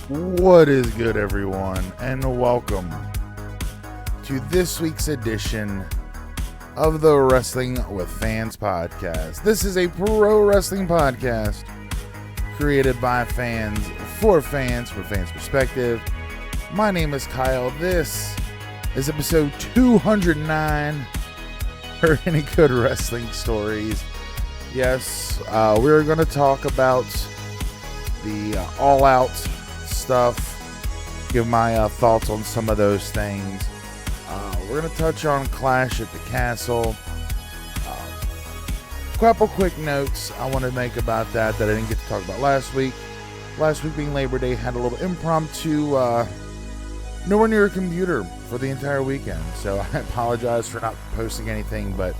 What is good, everyone, and welcome to this week's edition of the Wrestling with Fans podcast. This is a pro wrestling podcast created by fans, from fans' perspective. My name is Kyle. This is episode 209 for Any Good Wrestling Stories. Yes, we're going to talk about the All Out stuff, give my thoughts on some of those things. We're going to touch on Clash at the Castle. Couple quick notes I want to make about that I didn't get to talk about last week. Last week being Labor Day, had a little impromptu nowhere near a computer for the entire weekend, so I apologize for not posting anything, but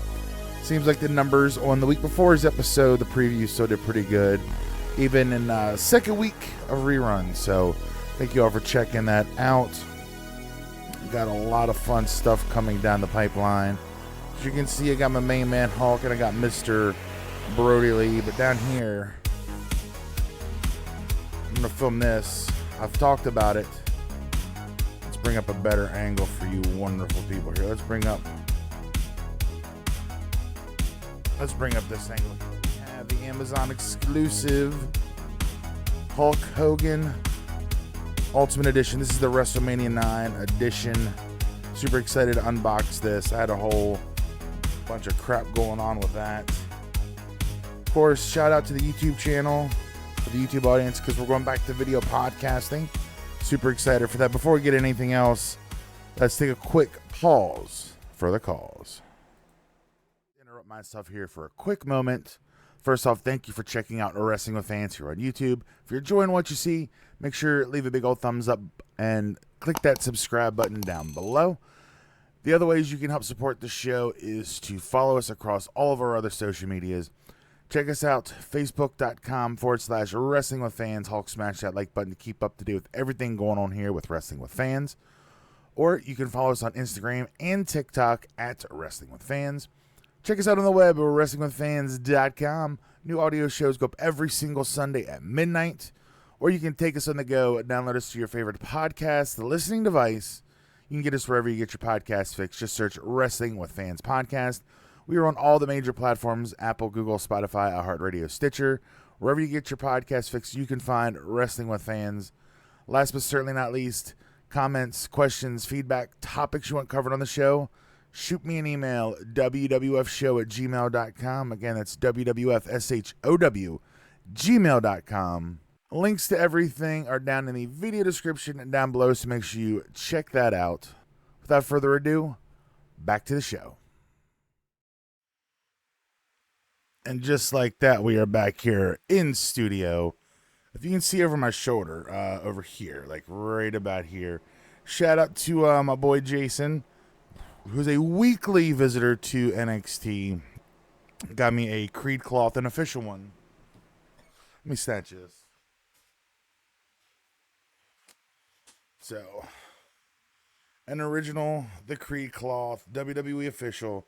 seems like the numbers on the week before's episode, the preview, still did pretty good, even in second week of reruns. So thank you all for checking that out. Got a lot of fun stuff coming down the pipeline. As you can see, I got my main man Hulk and I got Mr. Brody Lee. But down here, I'm going to film this. I've talked about it. Let's bring up a better angle for you wonderful people here. Let's bring up this angle. We have the Amazon exclusive Hulk Hogan Ultimate Edition. This is the WrestleMania 9 edition. Super excited to unbox this. I had a whole bunch of crap going on with that. Of course, shout out to the YouTube channel, for the YouTube audience, because we're going back to video podcasting. Super excited for that. Before we get anything else, let's take a quick pause for the calls. Interrupt myself here for a quick moment. First off, thank you for checking out Wrestling with Fans here on YouTube. If you're enjoying what you see, make sure to leave a big old thumbs up and click that subscribe button down below. The other ways you can help support the show is to follow us across all of our other social medias. Check us out, facebook.com/Wrestling with Fans. Hulk, smash that like button to keep up to date with everything going on here with Wrestling with Fans. Or you can follow us on Instagram and TikTok at Wrestling with Fans. Check us out on the web at WrestlingWithFans.com. New audio shows go up every single Sunday at midnight. Or you can take us on the go, download us to your favorite podcast, the listening device. You can get us wherever you get your podcast fix. Just search Wrestling with Fans Podcast. We are on all the major platforms: Apple, Google, Spotify, iHeartRadio, Stitcher. Wherever you get your podcast fix, you can find Wrestling with Fans. Last but certainly not least, comments, questions, feedback, topics you want covered on the show, shoot me an email, wwfshow@gmail.com. Again, that's wwfshow@gmail.com. Links to everything are down in the video description and down below, so make sure you check that out. Without further ado, back to the show. And just like that, we are back here in studio. If you can see over my shoulder, over here, like right about here, shout out to my boy Jason, who's a weekly visitor to NXT. Got me a Creed cloth, an official one. Let me snatch this. So, an original, the Creed cloth, WWE official.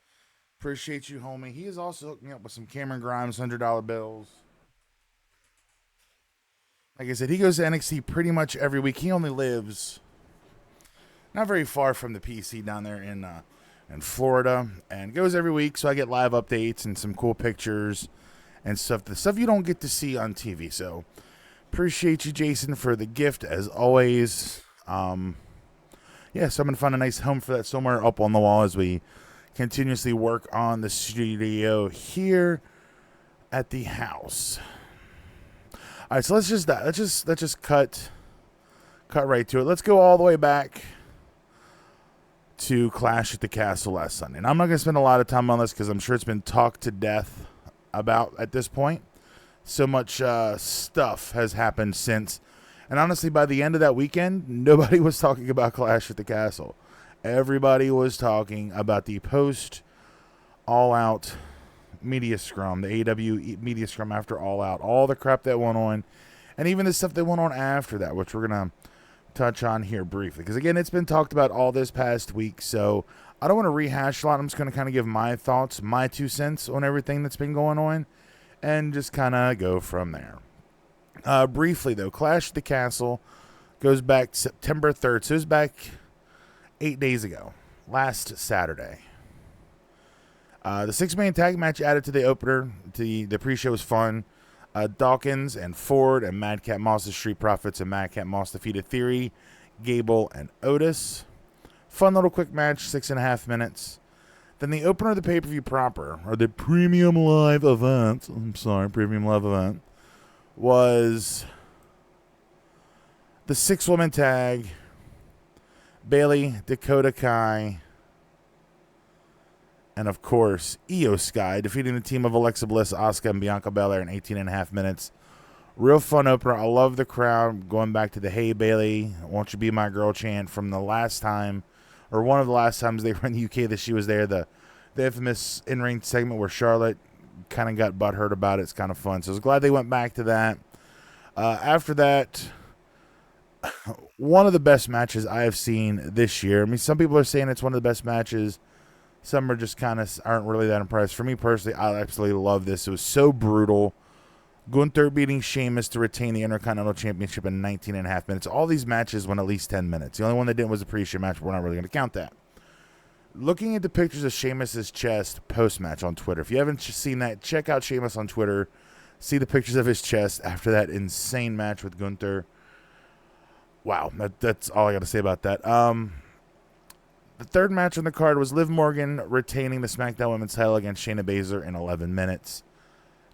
Appreciate you, homie. He is also hooked me up with some Cameron Grimes $100 bills. Like I said, he goes to NXT pretty much every week. He only lives not very far from the PC down there in Florida, and goes every week. So I get live updates and some cool pictures and stuff. The stuff you don't get to see on TV. So appreciate you, Jason, for the gift as always. So I'm gonna find a nice home for that somewhere up on the wall as we continuously work on the studio here at the house. All right, so let's just cut right to it. Let's go all the way back to Clash at the Castle last Sunday. And I'm not going to spend a lot of time on this because I'm sure it's been talked to death about at this point. So much stuff has happened since. And honestly, by the end of that weekend, nobody was talking about Clash at the Castle. Everybody was talking about the post All Out media scrum, the AEW media scrum after All Out, all the crap that went on, and even the stuff that went on after that, which we're going to touch on here briefly. Because, again, it's been talked about all this past week, so I don't want to rehash a lot. I'm just going to kind of give my thoughts, my 2 cents on everything that's been going on, and just kind of go from there. Briefly, though, Clash at the Castle, Goes back September 3rd. So it was back 8 days ago, last Saturday. The 6-man tag match added to the opener. The pre-show was fun. Dawkins and Ford and Madcap Moss, the Street Profits, and Madcap Moss defeated Theory, Gable, and Otis. Fun little quick match, 6.5 minutes. Then the opener of the pay-per-view proper, or the premium live event, was the 6-woman tag, Bayley, Dakota Kai, and of course, Io Sky, defeating the team of Alexa Bliss, Asuka, and Bianca Belair in 18.5 minutes. Real fun opener. I love the crowd going back to the "Hey Bayley, won't you be my girl" chant from the last time, or one of the last times they were in the UK that she was there. The infamous in-ring segment where Charlotte kind of got butthurt about it. It's kind of fun. So I was glad they went back to that. After that, one of the best matches I have seen this year. I mean, some people are saying it's one of the best matches. Some are just kind of aren't really that impressed. For me personally, I absolutely love this. It was so brutal. Gunther beating Sheamus to retain the Intercontinental Championship in 19.5 minutes. All these matches went at least 10 minutes. The only one that didn't was the pre-show match, but we're not really going to count that. Looking at the pictures of Sheamus' chest post-match on Twitter. If you haven't seen that, check out Sheamus on Twitter. See the pictures of his chest after that insane match with Gunther. Wow, that's all I got to say about that. The third match on the card was Liv Morgan retaining the SmackDown Women's title against Shayna Baszler in 11 minutes.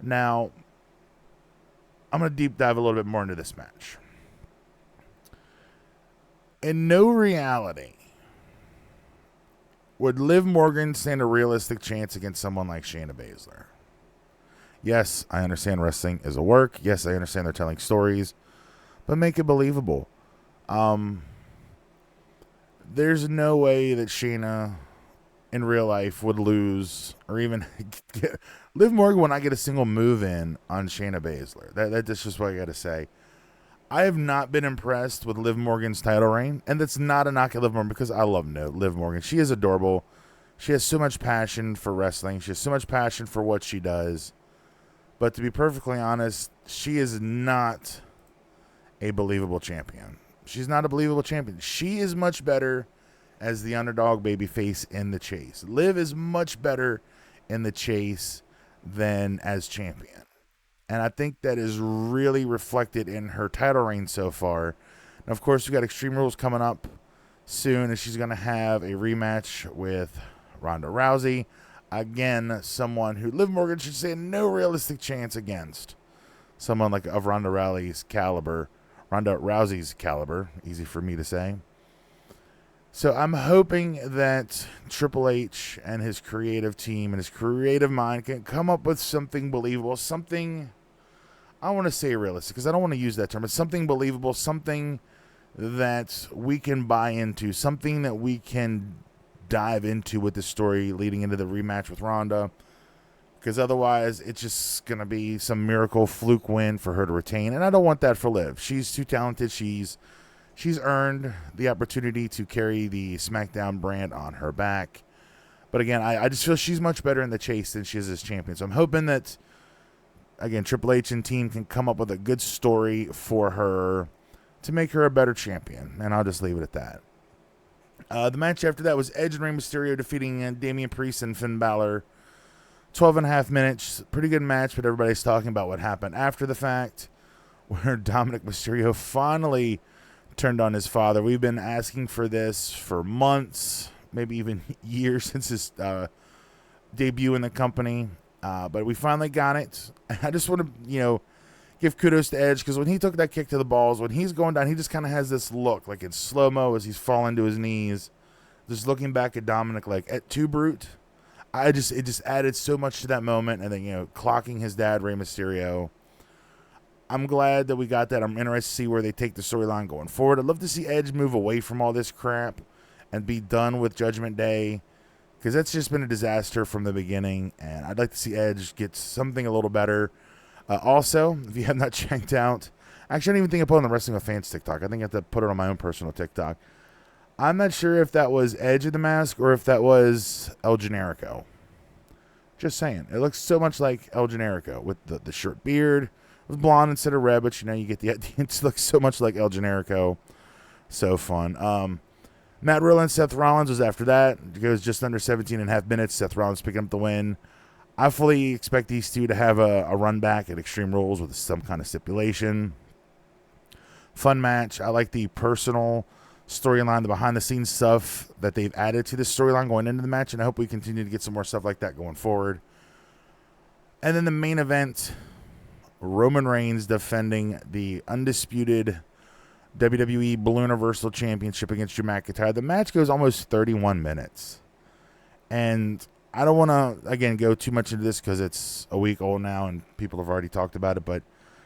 Now, I'm going to deep dive a little bit more into this match. In no reality would Liv Morgan stand a realistic chance against someone like Shayna Baszler. Yes, I understand wrestling is a work. Yes, I understand they're telling stories. But make it believable. There's no way that Shayna in real life would lose or even get... Liv Morgan would not get a single move in on Shayna Baszler. That's just what I got to say. I have not been impressed with Liv Morgan's title reign, and that's not a knock at Liv Morgan because I love Liv Morgan. She is adorable. She has so much passion for wrestling. She has so much passion for what she does. But to be perfectly honest, she is not a believable champion. She's not a believable champion. She is much better as the underdog babyface in the chase. Liv is much better in the chase than as champion. And I think that is really reflected in her title reign so far. And of course, we've got Extreme Rules coming up soon, and she's going to have a rematch with Ronda Rousey. Again, someone who Liv Morgan should say no realistic chance against. Someone like of Ronda Rousey's caliber. Easy for me to say. So I'm hoping that Triple H and his creative team and his creative mind can come up with something believable, something, I want to say realistic because I don't want to use that term, but something believable, something that we can buy into, something that we can dive into with the story leading into the rematch with Ronda. Because otherwise, it's just going to be some miracle fluke win for her to retain. And I don't want that for Liv. She's too talented. She's earned the opportunity to carry the SmackDown brand on her back. But again, I just feel she's much better in the chase than she is as champion. So I'm hoping that, again, Triple H and team can come up with a good story for her to make her a better champion. And I'll just leave it at that. The match after that was Edge and Rey Mysterio defeating Damian Priest and Finn Balor. 12.5 minutes, pretty good match, but everybody's talking about what happened after the fact, where Dominic Mysterio finally turned on his father. We've been asking for this for months, maybe even years since his debut in the company, but we finally got it. I just want to, give kudos to Edge, because when he took that kick to the balls, when he's going down, he just kind of has this look, like in slow-mo as he's falling to his knees, just looking back at Dominic like, at too brute. It just added so much to that moment, and then, clocking his dad, Rey Mysterio. I'm glad that we got that. I'm interested to see where they take the storyline going forward. I'd love to see Edge move away from all this crap and be done with Judgment Day, because that's just been a disaster from the beginning, and I'd like to see Edge get something a little better. Also, if you have not checked out, actually, I don't even think I put it on the Wrestling with Fans TikTok. I think I have to put it on my own personal TikTok. I'm not sure if that was Edge of the Mask or if that was El Generico. Just saying. It looks so much like El Generico with the short beard. It was blonde instead of red, but you get the idea. It looks so much like El Generico. So fun. Matt Riddle and Seth Rollins was after that. It goes just under 17 and a half minutes. Seth Rollins picking up the win. I fully expect these two to have a run back at Extreme Rules with some kind of stipulation. Fun match. I like the personal storyline, the behind-the-scenes stuff that they've added to this storyline going into the match, and I hope we continue to get some more stuff like that going forward. And then the main event, Roman Reigns defending the undisputed WWE Blue Universal Championship against Drew McIntyre. The match goes almost 31 minutes. And I don't want to, again, go too much into this because it's a week old now and people have already talked about it, but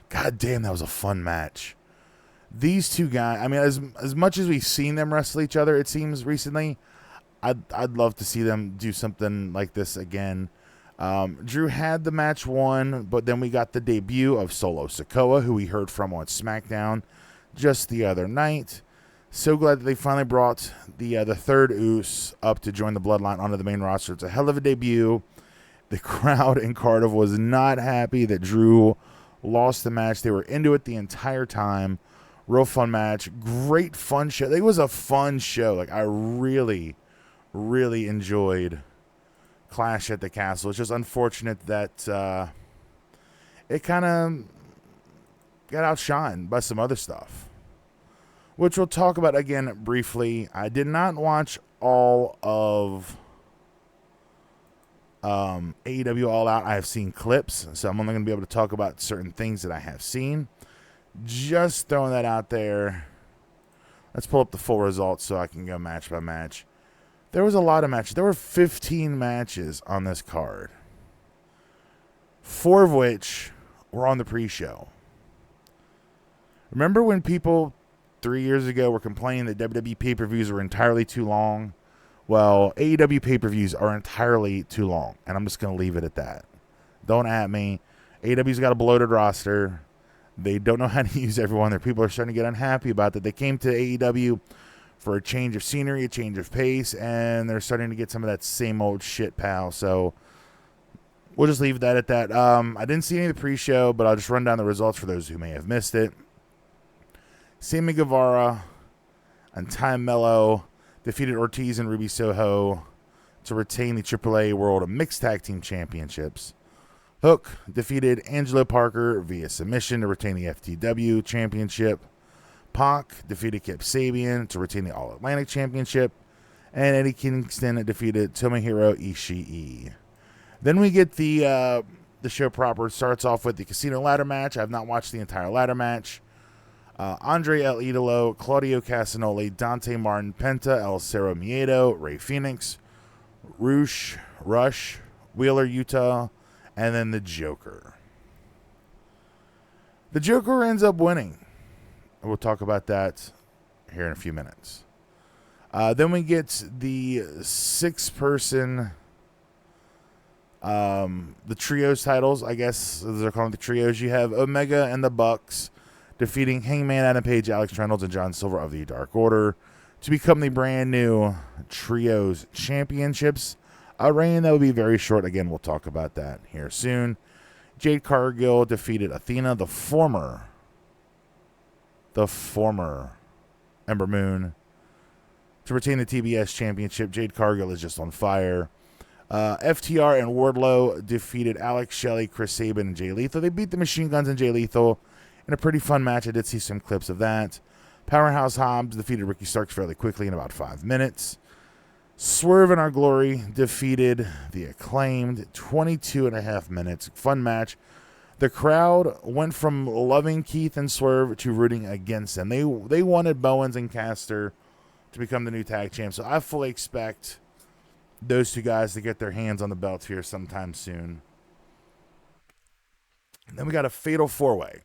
god damn, that was a fun match. These two guys, I mean, as much as we've seen them wrestle each other, it seems recently, I'd love to see them do something like this again. Drew had the match won, but then we got the debut of Solo Sikoa, who we heard from on SmackDown just the other night. So glad that they finally brought the third Uce up to join the Bloodline onto the main roster. It's a hell of a debut. The crowd in Cardiff was not happy that Drew lost the match. They were into it the entire time. Real fun match. Great fun show. It was a fun show. Like, I really, really enjoyed Clash at the Castle. It's just unfortunate that it kind of got outshined by some other stuff, which we'll talk about again briefly. I did not watch all of AEW All Out. I have seen clips, so I'm only going to be able to talk about certain things that I have seen. Just throwing that out there. Let's pull up the full results so I can go match by match. There was a lot of matches. There were 15 matches on this card, 4 of which were on the pre-show. Remember when people 3 years ago were complaining that WWE pay-per-views were entirely too long? Well, AEW pay-per-views are entirely too long, and I'm just going to leave it at that. Don't at me. AEW's got a bloated roster. They don't know how to use everyone. Their people are starting to get unhappy about that. They came to AEW for a change of scenery, a change of pace, and they're starting to get some of that same old shit, pal. So we'll just leave that at that. I didn't see any of the pre-show, but I'll just run down the results for those who may have missed it. Sammy Guevara and Ty Mello defeated Ortiz and Ruby Soho to retain the AAA World Mixed Tag Team Championships. Hook defeated Angelo Parker via submission to retain the FTW Championship. Pac defeated Kip Sabian to retain the All-Atlantic Championship. And Eddie Kingston defeated Tomohiro Ishii. Then we get the show proper. It starts off with the Casino Ladder match. I have not watched the entire ladder match. Andre El Idolo, Claudio Castagnoli, Dante Martin, Penta, El Cero Miedo, Rey Fenix, Rush, Wheeler Yuta, and then the Joker. The Joker ends up winning. We'll talk about that here in a few minutes. Then we get the 6-person, the trios titles, I guess they're calling the trios. You have Omega and the Bucks defeating Hangman Adam Page, Alex Reynolds, and John Silver of the Dark Order to become the brand new Trios Championships. A reign that will be very short. Again, we'll talk about that here soon. Jade Cargill defeated Athena, the former Ember Moon, to retain the TBS Championship. Jade Cargill is just on fire. FTR and Wardlow defeated Alex Shelley, Chris Sabin, and Jay Lethal. They beat the Machine Guns and Jay Lethal in a pretty fun match. I did see some clips of that. Powerhouse Hobbs defeated Ricky Starks fairly quickly in about 5 minutes. Swerve in Our Glory defeated the Acclaimed, 22.5 minutes. Fun match. The crowd went from loving Keith and Swerve to rooting against them. They wanted Bowens and Caster to become the new tag champs. So I fully expect those two guys to get their hands on the belts here sometime soon. And then we got a fatal 4-way.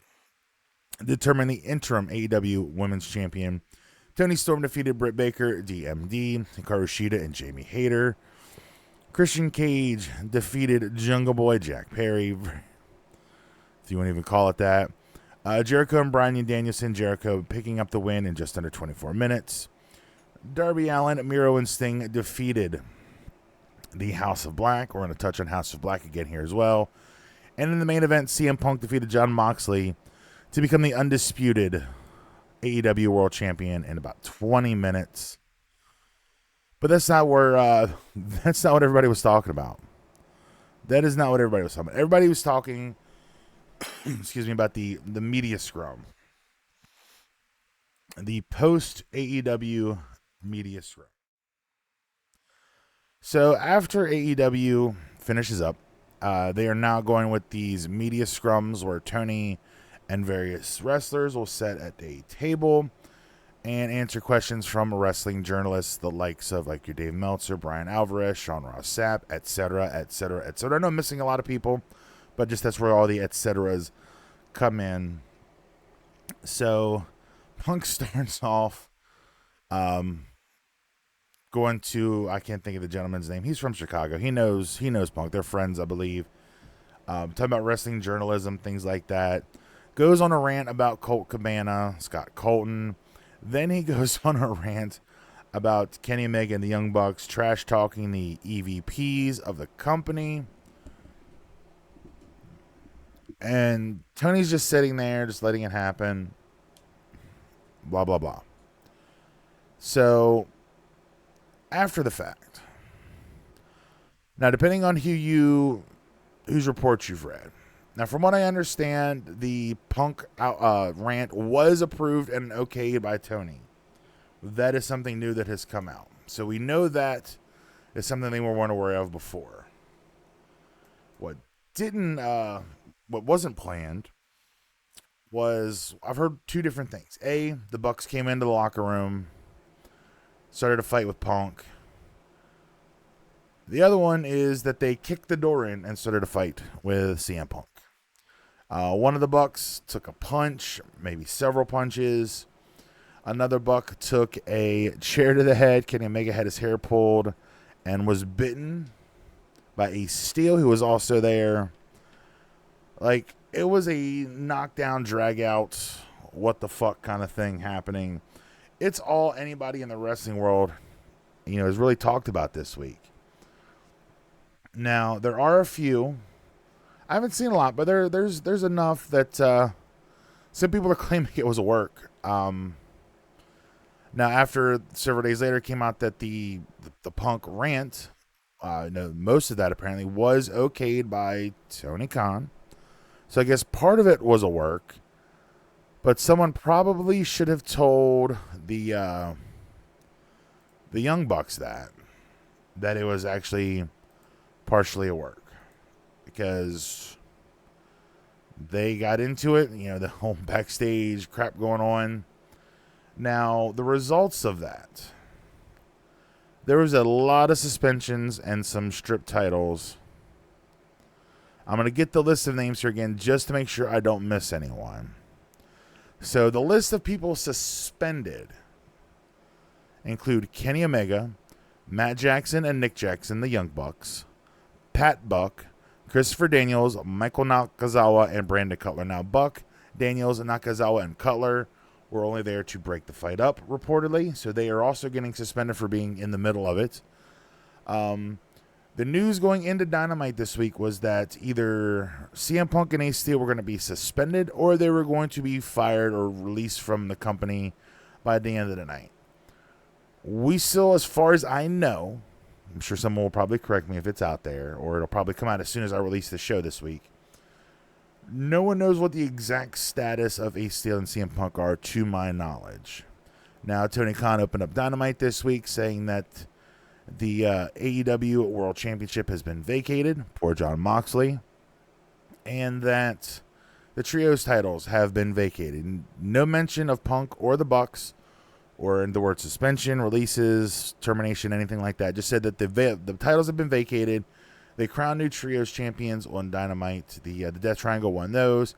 Determine the interim AEW Women's Champion. Toni Storm defeated Britt Baker, DMD, Hikaru Shida, and Jamie Hayter. Christian Cage defeated Jungle Boy Jack Perry, if you want to even call it that. Jericho and Bryan Danielson. Jericho picking up the win in just under 24 minutes. Darby Allin, Miro, and Sting defeated the House of Black. We're going to touch on House of Black again here as well. And in the main event, CM Punk defeated Jon Moxley to become the undisputed AEW World Champion in about 20 minutes. But that's not where that's not what everybody was talking about. That is not what everybody was talking about. Everybody was talking excuse me, about the media scrum. The post AEW media scrum. So after AEW finishes up, they are now going with these media scrums where Tony and various wrestlers will sit at a table and answer questions from wrestling journalists, the likes of like your Dave Meltzer, Brian Alvarez, Sean Ross Sapp, etc., etc., etc. I know I'm missing a lot of people, but just that's where all the etceteras come in. So Punk starts off going to, I can't think of the gentleman's name. He's from Chicago. He knows Punk. They're friends, I believe. Talking about wrestling journalism, things like that. Goes on a rant about Colt Cabana, Scott Colton. Then he goes on a rant about Kenny Omega and the Young Bucks trash talking the EVPs of the company. And Tony's just sitting there, just letting it happen. Blah, blah, blah. So, after the fact. Now, depending on whose reports you've read. Now, from what I understand, the Punk rant was approved and okayed by Tony. That is something new that has come out. So we know that is something they weren't aware of before. What wasn't planned was, I've heard two different things. A, the Bucks came into the locker room, started a fight with Punk. The other one is that they kicked the door in and started a fight with CM Punk. One of the Bucks took a punch, maybe several punches. Another Buck took a chair to the head. Kenny Omega had his hair pulled and was bitten by Ace Steel, who was also there. Like, it was a knockdown, drag out, what the fuck kind of thing happening. It's all anybody in the wrestling world, has really talked about this week. Now, there are a few. I haven't seen a lot, but there's enough that some people are claiming it was a work. Now, after several days later, it came out that the Punk rant, most of that apparently was okayed by Tony Khan. So I guess part of it was a work, but someone probably should have told the Young Bucks that it was actually partially a work. Because they got into it, the whole backstage crap going on. Now, the results of that. There was a lot of suspensions and some stripped titles. I'm going to get the list of names here again just to make sure I don't miss anyone. So, the list of people suspended include Kenny Omega, Matt Jackson and Nick Jackson, the Young Bucks, Pat Buck, Christopher Daniels, Michael Nakazawa, and Brandon Cutler. Now, Buck, Daniels, Nakazawa, and Cutler were only there to break the fight up, reportedly. So they are also getting suspended for being in the middle of it. The news going into Dynamite this week was that either CM Punk and Ace Steel were going to be suspended or they were going to be fired or released from the company by the end of the night. We still, as far as I know, I'm sure someone will probably correct me if it's out there, or it'll probably come out as soon as I release the show this week. No one knows what the exact status of Ace Steel and CM Punk are, to my knowledge. Now, Tony Khan opened up Dynamite this week saying that the AEW World Championship has been vacated, poor Jon Moxley, and that the Trios titles have been vacated. No mention of Punk or the Bucks, or in the word suspension, releases, termination, anything like that. Just said that the titles have been vacated. They crowned new Trios champions on Dynamite. The Death Triangle won those.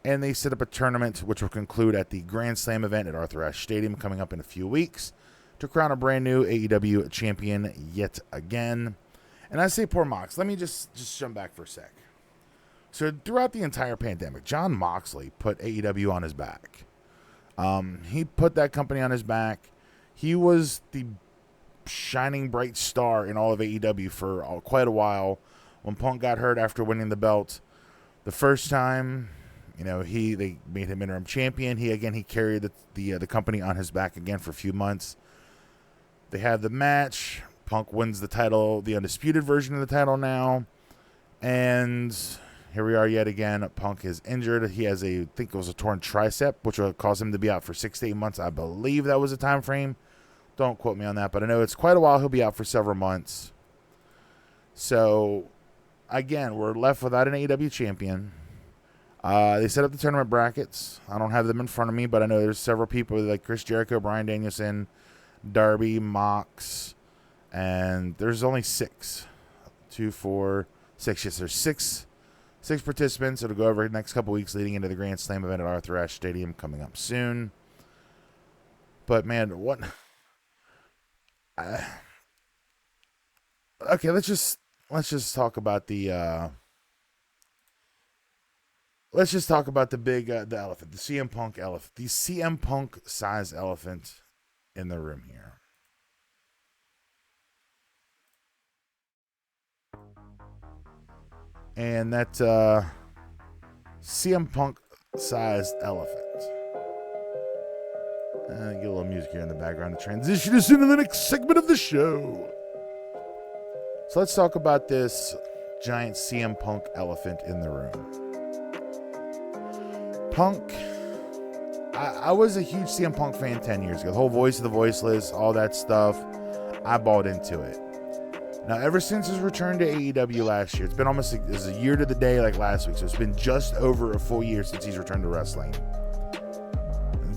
And they set up a tournament, which will conclude at the Grand Slam event at Arthur Ashe Stadium coming up in a few weeks, to crown a brand new AEW champion yet again. And I say poor Mox. Let me just jump back for a sec. So throughout the entire pandemic, Jon Moxley put AEW on his back. He put that company on his back. He was the shining bright star in all of AEW for quite a while. When Punk got hurt after winning the belt the first time, They made him interim champion. He carried the company on his back again for a few months. They have the match. Punk wins the title, the undisputed version of the title now. And here we are yet again. Punk is injured. He has I think it was a torn tricep, which will cause him to be out for 6 to 8 months. I believe that was the time frame. Don't quote me on that, but I know it's quite a while. He'll be out for several months. So, again, we're left without an AEW champion. They set up the tournament brackets. I don't have them in front of me, but I know there's several people like Chris Jericho, Bryan Danielson, Darby, Mox, and there's only 6. 2, 4, 6. Yes, there's 6 participants. It'll go over the next couple weeks leading into the Grand Slam event at Arthur Ashe Stadium coming up soon. But, man, what... okay, let's just talk about the... let's just talk about the big, the elephant, the CM Punk elephant, the CM Punk size elephant in the room here. And that CM Punk sized elephant. Get a little music here in the background to transition us into the next segment of the show. So let's talk about this giant CM Punk elephant in the room. Punk, I was a huge CM Punk fan 10 years ago. The whole Voice of the Voiceless, all that stuff, I bought into it. Now, ever since his return to AEW last year, it's been almost a year to the day like last week, so it's been just over a full year since he's returned to wrestling.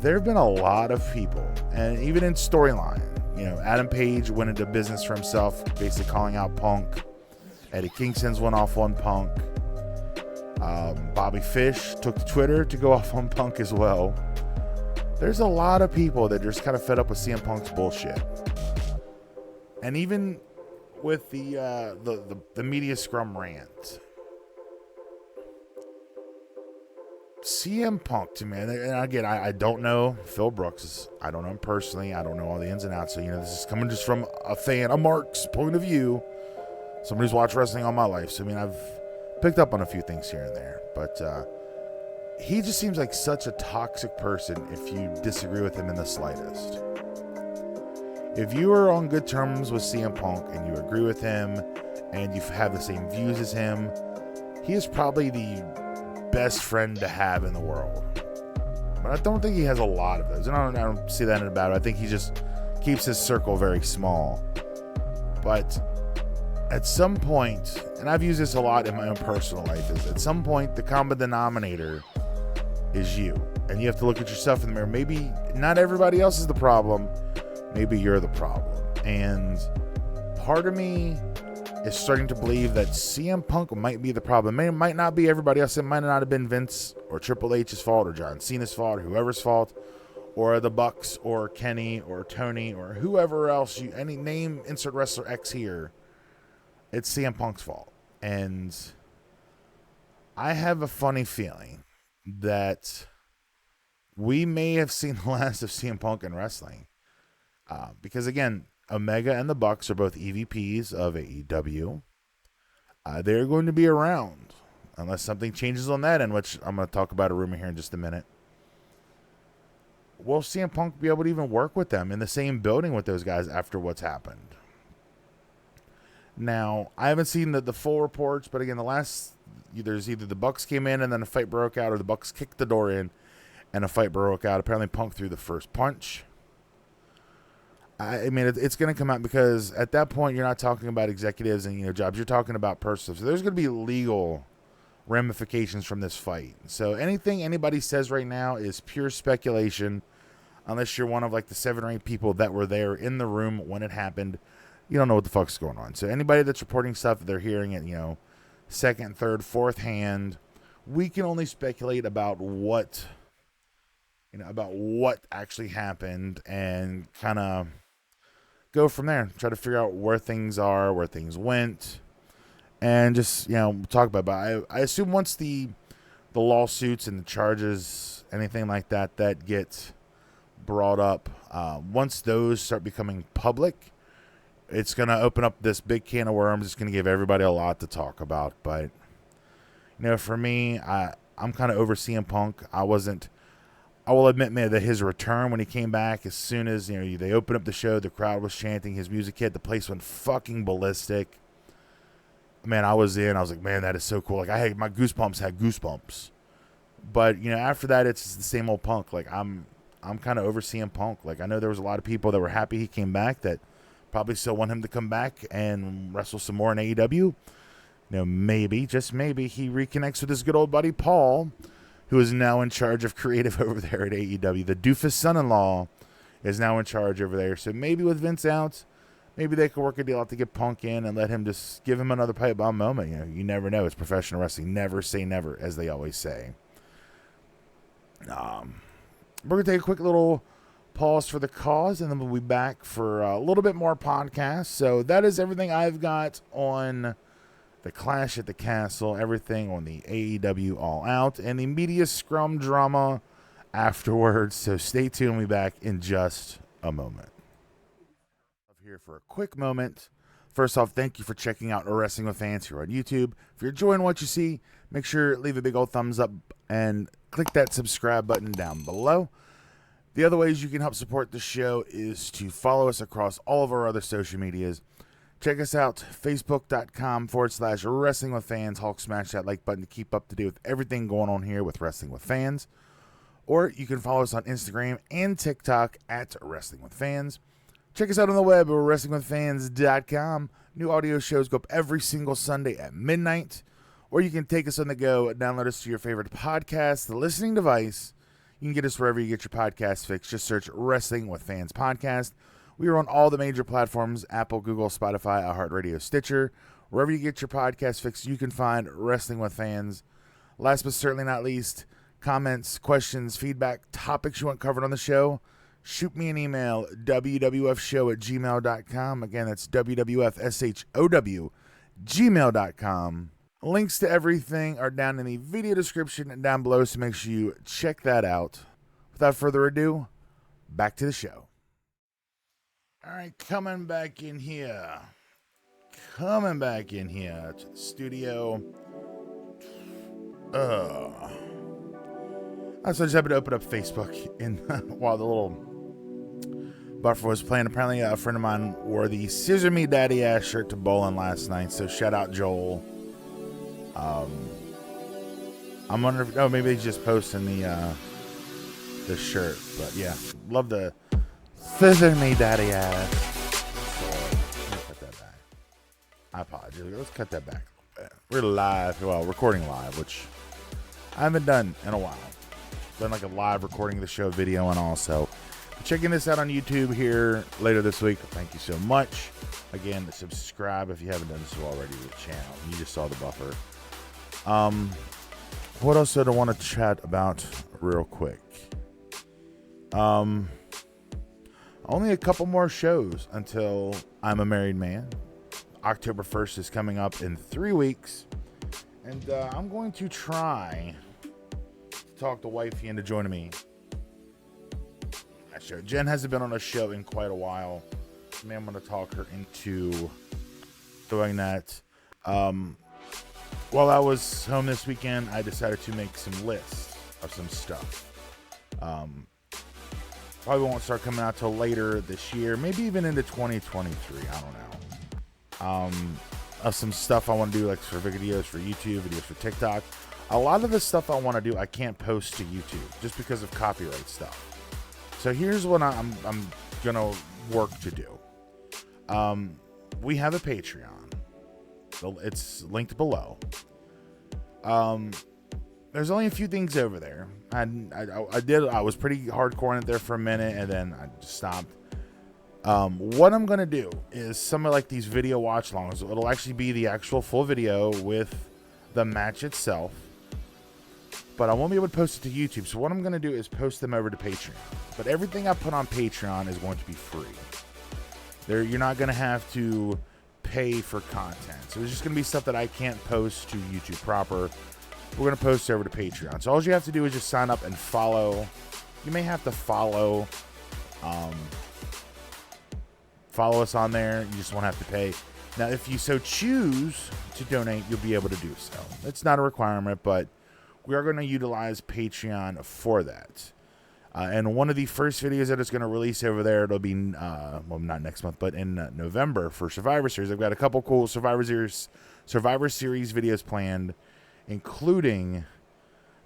There have been a lot of people, and even in storyline, Adam Page went into business for himself, basically calling out Punk. Eddie Kingston's went off on Punk. Bobby Fish took to Twitter to go off on Punk as well. There's a lot of people that are just kind of fed up with CM Punk's bullshit. And even with the media scrum rant, CM Punk to me, and again, I don't know Phil Brooks. I don't know him personally. I don't know all the ins and outs. So, this is coming just from a fan, a Mark's point of view. Somebody who's watched wrestling all my life. So, I've picked up on a few things here and there. But he just seems like such a toxic person if you disagree with him in the slightest. If you are on good terms with CM Punk and you agree with him and you have the same views as him, he is probably the best friend to have in the world. But I don't think he has a lot of those. And I don't see that in about it. I think he just keeps his circle very small. But at some point, and I've used this a lot in my own personal life, is at some point the common denominator is you. And you have to look at yourself in the mirror. Maybe not everybody else is the problem. Maybe you're the problem. And part of me is starting to believe that CM Punk might be the problem. It might not be everybody else. It might not have been Vince or Triple H's fault or John Cena's fault or whoever's fault or the Bucks or Kenny or Tony or whoever else. Any name, insert wrestler X here. It's CM Punk's fault. And I have a funny feeling that we may have seen the last of CM Punk in wrestling. Because again, Omega and the Bucks are both EVPs of AEW. They're going to be around unless something changes on that end, which I'm going to talk about a rumor here in just a minute. Will CM Punk be able to even work with them in the same building with those guys after what's happened? Now, I haven't seen the full reports, but again, there's either the Bucks came in and then a fight broke out, or the Bucks kicked the door in and a fight broke out. Apparently, Punk threw the first punch. It's going to come out because at that point, you're not talking about executives and jobs. You're talking about personal. So there's going to be legal ramifications from this fight. So anything anybody says right now is pure speculation, unless you're one of like the 7 or 8 people that were there in the room when it happened. You don't know what the fuck's going on. So anybody that's reporting stuff, they're hearing it, second, third, fourth hand. We can only speculate about what actually happened and kind of go from there. Try to figure out where things are, where things went, and just talk about it. But I assume once the lawsuits and the charges, anything like that get brought up, once those start becoming public, it's going to open up this big can of worms. It's going to give everybody a lot to talk about. But for me, I'm kind of over CM Punk. I will admit, man, that his return when he came back, as soon as they opened up the show, the crowd was chanting, his music hit, the place went fucking ballistic. Man, I was like, man, that is so cool. Like, my goosebumps had goosebumps. But after that, it's the same old Punk. Like, I'm kind of over CM Punk. Like, I know there was a lot of people that were happy he came back that probably still want him to come back and wrestle some more in AEW. Maybe, just maybe, he reconnects with his good old buddy Paul, who is now in charge of creative over there at AEW. The doofus son-in-law is now in charge over there. So maybe with Vince out, maybe they could work a deal out to get Punk in and let him just give him another pipe bomb moment. You never know. It's professional wrestling. Never say never, as they always say. We're going to take a quick little pause for the cause, and then we'll be back for a little bit more podcasts. So that is everything I've got on the Clash at the Castle, everything on the AEW All Out, and the media scrum drama afterwards. So stay tuned. We'll be back in just a moment. I'm here for a quick moment. First off, thank you for checking out Wrestling with Fans here on YouTube. If you're enjoying what you see, make sure to leave a big old thumbs up and click that subscribe button down below. The other ways you can help support the show is to follow us across all of our other social medias. Check us out, facebook.com/Wrestling with Fans. Hulk smash that like button to keep up to date with everything going on here with Wrestling with Fans. Or you can follow us on Instagram and TikTok at Wrestling with Fans. Check us out on the web at WrestlingWithFans.com. New audio shows go up every single Sunday at midnight. Or you can take us on the go and download us to your favorite podcast, the listening device. You can get us wherever you get your podcast fix. Just search Wrestling with Fans Podcast. We are on all the major platforms, Apple, Google, Spotify, iHeartRadio, Stitcher. Wherever you get your podcast fix, you can find Wrestling with Fans. Last but certainly not least, comments, questions, feedback, topics you want covered on the show, shoot me an email, wwfshow@gmail.com. Again, that's wwfshow@gmail.com. Links to everything are down in the video description and down below, so make sure you check that out. Without further ado, back to the show. All right, coming back in here to the studio. So I just happened to open up Facebook while the little buffer was playing. Apparently, a friend of mine wore the Scissor Me Daddy Ass shirt to bowling last night. So shout out Joel. I'm wondering if maybe he's just posting the shirt, but yeah, love the Scissor Me Daddy Ass. So, let me cut that back. I apologize. Let's cut that back. We're live, recording live, which I haven't done in a while. Done like a live recording of the show, video, and all. So checking this out on YouTube here later this week. Thank you so much. Again, subscribe if you haven't done so already to the channel. You just saw the buffer. What else did I want to chat about real quick? Only a couple more shows until I'm a married man. October 1st is coming up in 3 weeks. And I'm going to try to talk the wifey into joining me. That show. Jen hasn't been on a show in quite a while. Maybe I'm going to talk her into doing that. While I was home this weekend, I decided to make some lists of some stuff. Probably won't start coming out till later this year, maybe even into 2023. I don't know. Of some stuff I want to do, like for videos for YouTube, videos for TikTok. A lot of the stuff I want to do, I can't post to YouTube just because of copyright stuff. So here's what I'm gonna work to do. We have a Patreon. It's linked below. There's only a few things over there. I was pretty hardcore in it there for a minute, and then I just stopped. What I'm gonna do is some of like these video watch longs. It'll actually be the actual full video with the match itself, but I won't be able to post it to YouTube. So what I'm gonna do is post them over to Patreon. But everything I put on Patreon is going to be free. You're not gonna have to pay for content. So it's just gonna be stuff that I can't post to YouTube proper. We're gonna post over to Patreon. So all you have to do is just sign up and follow. You may have to follow us on there. You just won't have to pay. Now, if you so choose to donate, you'll be able to do so. It's not a requirement, but we are going to utilize Patreon for that. And one of the first videos that it's going to release over there, it'll be, well, not next month, but in November for Survivor Series. I've got a couple cool Survivor Series videos planned, including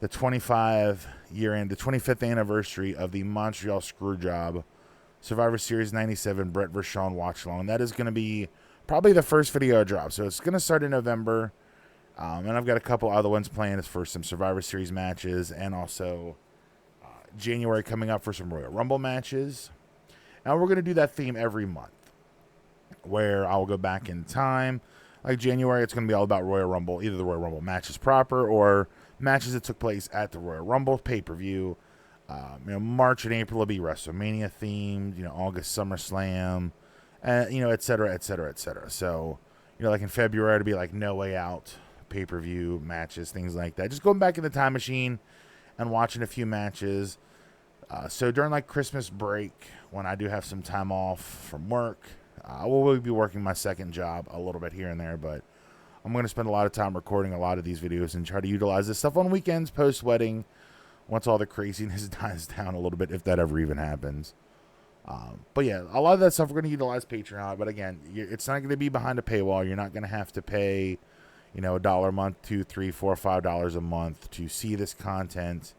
the 25th anniversary of the Montreal Screwjob Survivor Series 97 Brett Vershawn watch along. That is going to be probably the first video I drop. So it's going to start in November. And I've got a couple other ones planned for some Survivor Series matches, and also January coming up for some Royal Rumble matches. And we're going to do that theme every month, where I'll go back in time. Like January, it's going to be all about Royal Rumble, either the Royal Rumble matches proper or matches that took place at the Royal Rumble pay-per-view. March and April will be WrestleMania themed, August SummerSlam, et cetera, et cetera, et cetera. So, like in February, it'll be like No Way Out pay-per-view matches, things like that. Just going back in the time machine and watching a few matches. So during like Christmas break, when I do have some time off from work, I will be working my second job a little bit here and there, but I'm going to spend a lot of time recording a lot of these videos and try to utilize this stuff on weekends, post-wedding, once all the craziness dies down a little bit, if that ever even happens. But yeah, a lot of that stuff we're going to utilize Patreon, but again, it's not going to be behind a paywall. You're not going to have to pay, $1 a month, $2, $3, $4, $5 a month to see this content.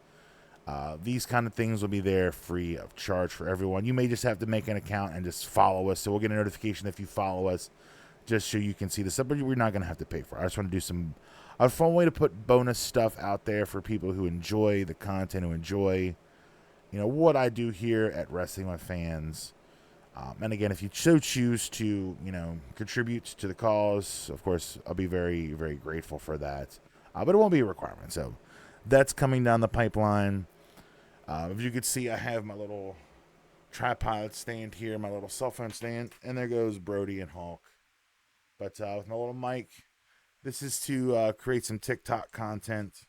These kind of things will be there free of charge for everyone. You may just have to make an account and just follow us. So we'll get a notification if you follow us, just so you can see the stuff. But we're not going to have to pay for it. I just want to do a fun way to put bonus stuff out there for people who enjoy the content, who enjoy, what I do here at Wrestling with Fans. And again, if you so choose to, contribute to the cause, of course, I'll be very, very grateful for that. But it won't be a requirement. So that's coming down the pipeline. If you could see, I have my little tripod stand here, my little cell phone stand, and there goes Brody and Hulk. But with my little mic, this is to create some TikTok content.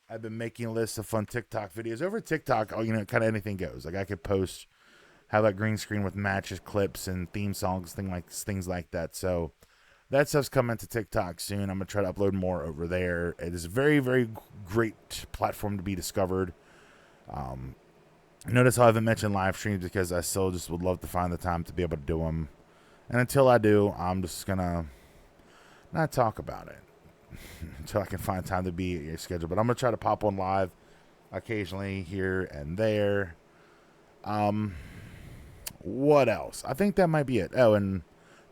I've been making lists of fun TikTok videos. Over TikTok, kind of anything goes. Like I could post, have that green screen with matches, clips, and theme songs, things like that. So that stuff's coming to TikTok soon. I'm going to try to upload more over there. It is a very, very great platform to be discovered. Notice how I haven't mentioned live streams because I still just would love to find the time to be able to do them. And until I do, I'm just going to not talk about it until I can find time to be at your schedule. But I'm going to try to pop on live occasionally here and there. What else? I think that might be it. Oh, and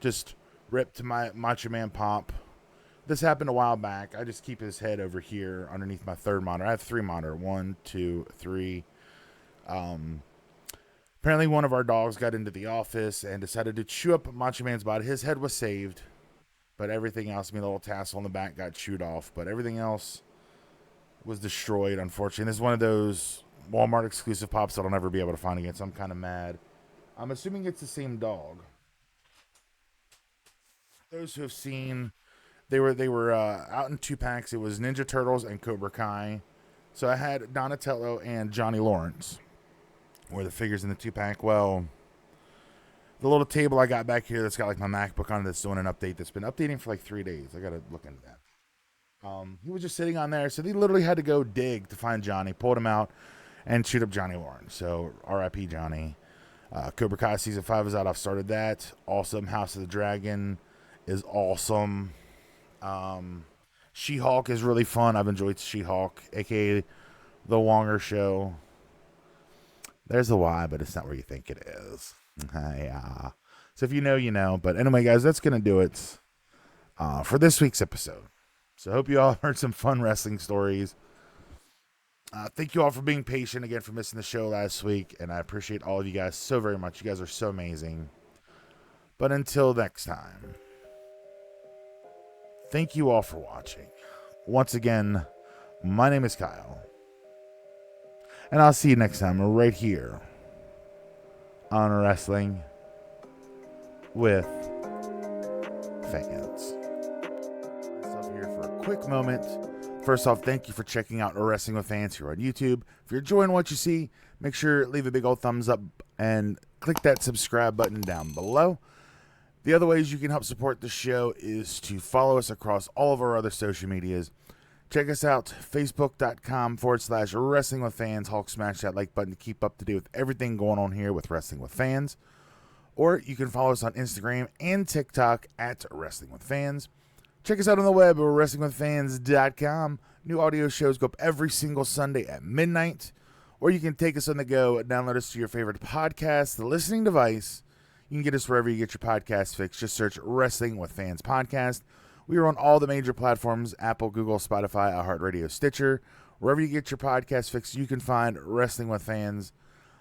just rip to my Macho Man Pop. This happened a while back. I just keep his head over here underneath my third monitor. I have 3 monitors. 1, 2, 3. Apparently one of our dogs got into the office and decided to chew up Macho Man's body. His head was saved, but everything else, a little tassel on the back got chewed off, but everything else was destroyed, unfortunately. This is one of those Walmart exclusive pops that I'll never be able to find again, so I'm kind of mad. I'm assuming it's the same dog. Those who have seen, they were out in 2 packs. It was Ninja Turtles and Cobra Kai. So I had Donatello and Johnny Lawrence were the figures in the 2-pack. Well, the little table I got back here that's got like my MacBook on it that's doing an update that's been updating for like 3 days. I got to look into that. He was just sitting on there, so they literally had to go dig to find Johnny, pulled him out, and shoot up Johnny Lawrence. So R.I.P. Johnny. Cobra Kai Season 5 is out. I've started that. Awesome. House of the Dragon is awesome. She-Hulk is really fun. I've enjoyed She-Hulk, a.k.a. The Wonger Show. There's a Y, but it's not where you think it is. Yeah. So if you know, you know. But anyway, guys, that's going to do it for this week's episode. So I hope you all heard some fun wrestling stories. Thank you all for being patient again for missing the show last week. And I appreciate all of you guys so very much. You guys are so amazing. But until next time, thank you all for watching. Once again, my name is Kyle. And I'll see you next time right here on Wrestling with Fans. Myself here for a quick moment. First off, thank you for checking out Wrestling with Fans here on YouTube. If you're enjoying what you see, make sure to leave a big old thumbs up and click that subscribe button down below. The other ways you can help support the show is to follow us across all of our other social medias. Check us out, facebook.com/wrestling with fans. Hulk, smash that like button to keep up to date with everything going on here with Wrestling with Fans. Or you can follow us on Instagram and TikTok at Wrestling with Fans. Check us out on the web at wrestlingwithfans.com. New audio shows go up every single Sunday at midnight. Or you can take us on the go and download us to your favorite podcast, the listening device. You can get us wherever you get your podcast fix. Just search Wrestling with Fans Podcast. We are on all the major platforms, Apple, Google, Spotify, iHeartRadio, Stitcher. Wherever you get your podcast fix, you can find Wrestling with Fans.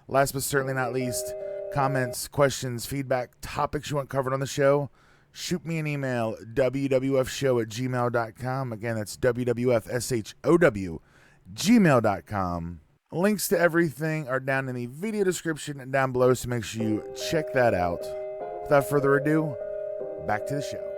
Last but certainly not least, comments, questions, feedback, topics you want covered on the show, shoot me an email, wwfshow@gmail.com. Again, that's wwfshow@gmail.com. Links to everything are down in the video description down below, so make sure you check that out. Without further ado, back to the show.